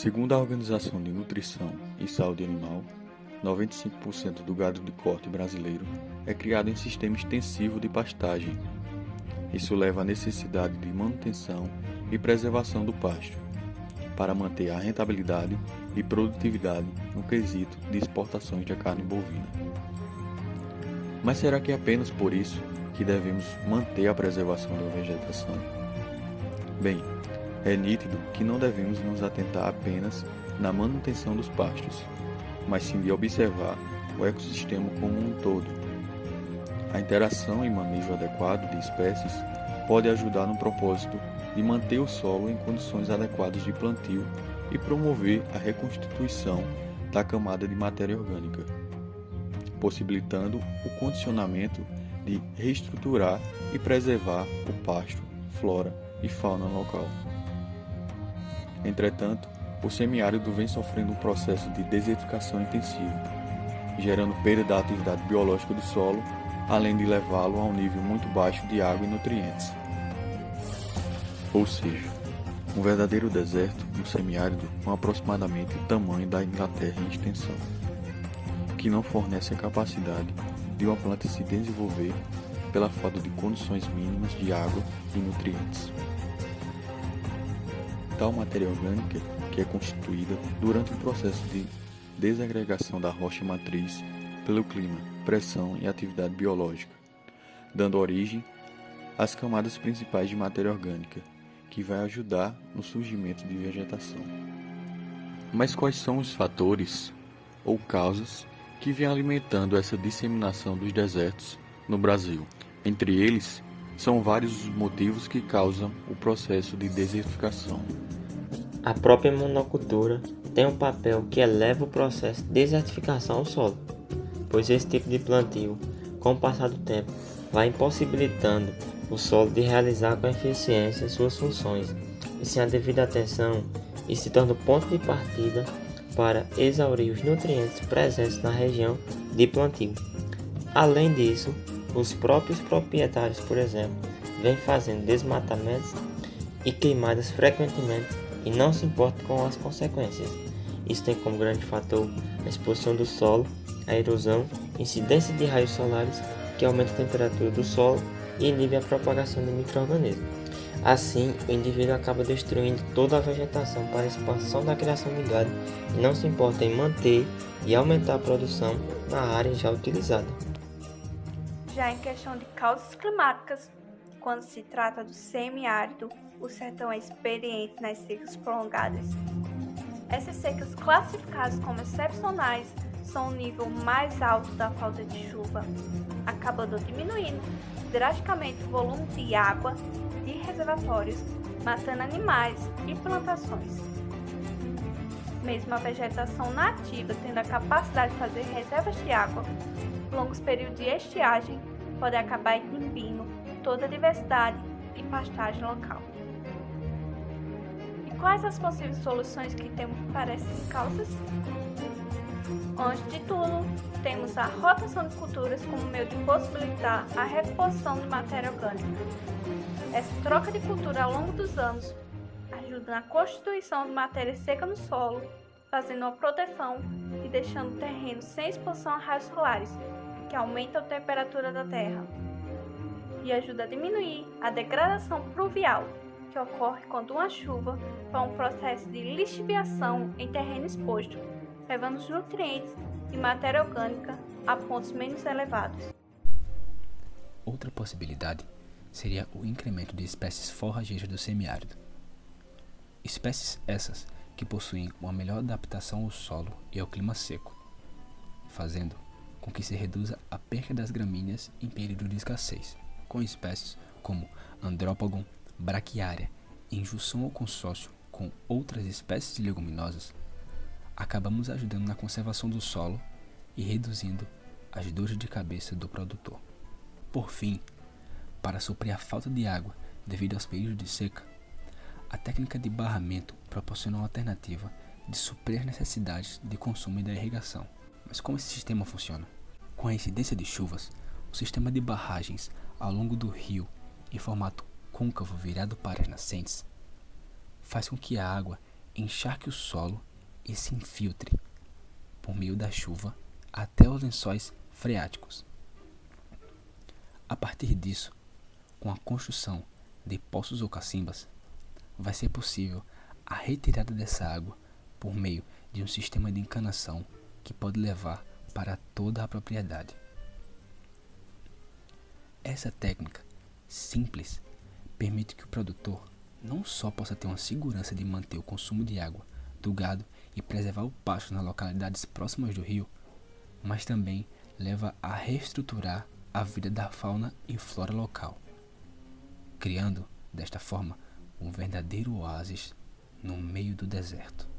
Segundo a Organização de Nutrição e Saúde Animal, 95% do gado de corte brasileiro é criado em sistema extensivo de pastagem. Isso leva à necessidade de manutenção e preservação do pasto, para manter a rentabilidade e produtividade no quesito de exportações de carne bovina. Mas será que é apenas por isso que devemos manter a preservação da vegetação? Bem, é nítido que não devemos nos atentar apenas na manutenção dos pastos, mas sim de observar o ecossistema como um todo. A interação e manejo adequado de espécies pode ajudar no propósito de manter o solo em condições adequadas de plantio e promover a reconstituição da camada de matéria orgânica, possibilitando o condicionamento de reestruturar e preservar o pasto, flora e fauna local. Entretanto, o semiárido vem sofrendo um processo de desertificação intensivo, gerando perda da atividade biológica do solo, além de levá-lo a um nível muito baixo de água e nutrientes. Ou seja, um verdadeiro deserto no semiárido com aproximadamente o tamanho da Inglaterra em extensão, que não fornece a capacidade de uma planta se desenvolver pela falta de condições mínimas de água e nutrientes. Tal matéria orgânica, que é constituída durante o processo de desagregação da rocha matriz pelo clima, pressão e atividade biológica, dando origem às camadas principais de matéria orgânica, que vai ajudar no surgimento de vegetação. Mas quais são os fatores ou causas que vêm alimentando essa disseminação dos desertos no Brasil? Entre eles, são vários os motivos que causam o processo de desertificação. A própria monocultura tem um papel que eleva o processo de desertificação ao solo, pois esse tipo de plantio, com o passar do tempo, vai impossibilitando o solo de realizar com eficiência suas funções, e sem a devida atenção, isso se torna o ponto de partida para exaurir os nutrientes presentes na região de plantio. Além disso, os próprios proprietários, por exemplo, vêm fazendo desmatamentos e queimadas frequentemente e não se importam com as consequências. Isso tem como grande fator a exposição do solo, a erosão, incidência de raios solares que aumenta a temperatura do solo e inibe a propagação de micro-organismos. Assim, o indivíduo acaba destruindo toda a vegetação para a expansão da criação de gado e não se importa em manter e aumentar a produção na área já utilizada. Já em questão de causas climáticas, quando se trata do semiárido, o sertão é experiente nas secas prolongadas. Essas secas, classificadas como excepcionais, são o nível mais alto da falta de chuva, acabando diminuindo drasticamente o volume de água de reservatórios, matando animais e plantações. Mesmo a vegetação nativa tendo a capacidade de fazer reservas de água, longos períodos de estiagem podem acabar inibindo toda a diversidade e pastagem local. E quais as possíveis soluções que temos para essas causas? Antes de tudo, temos a rotação de culturas como meio de possibilitar a reposição de matéria orgânica. Essa troca de cultura ao longo dos anos ajuda na constituição de matéria seca no solo, fazendo uma proteção e deixando o terreno sem exposição a raios solares, que aumentam a temperatura da terra, e ajuda a diminuir a degradação pluvial, que ocorre quando uma chuva faz um processo de lixiviação em terreno exposto, levando os nutrientes e matéria orgânica a pontos menos elevados. Outra possibilidade seria o incremento de espécies forrageiras do semiárido. Espécies essas que possuem uma melhor adaptação ao solo e ao clima seco, fazendo com que se reduza a perda das gramíneas em período de escassez, com espécies como Andrópogon, Braquiária, em junção ou consórcio com outras espécies de leguminosas. Acabamos ajudando na conservação do solo e reduzindo as dores de cabeça do produtor. Por fim, para suprir a falta de água devido aos períodos de seca, a técnica de barramento proporciona uma alternativa de suprir as necessidades de consumo e da irrigação. Mas como esse sistema funciona? Com a incidência de chuvas, o sistema de barragens ao longo do rio, em formato côncavo virado para as nascentes, faz com que a água encharque o solo e se infiltre, por meio da chuva, até os lençóis freáticos. A partir disso, com a construção de poços ou cacimbas, vai ser possível a retirada dessa água por meio de um sistema de encanação que pode levar para toda a propriedade. Essa técnica simples permite que o produtor não só possa ter uma segurança de manter o consumo de água do gado e preservar o pasto nas localidades próximas do rio, mas também leva a reestruturar a vida da fauna e flora local, criando, desta forma, um verdadeiro oásis no meio do deserto.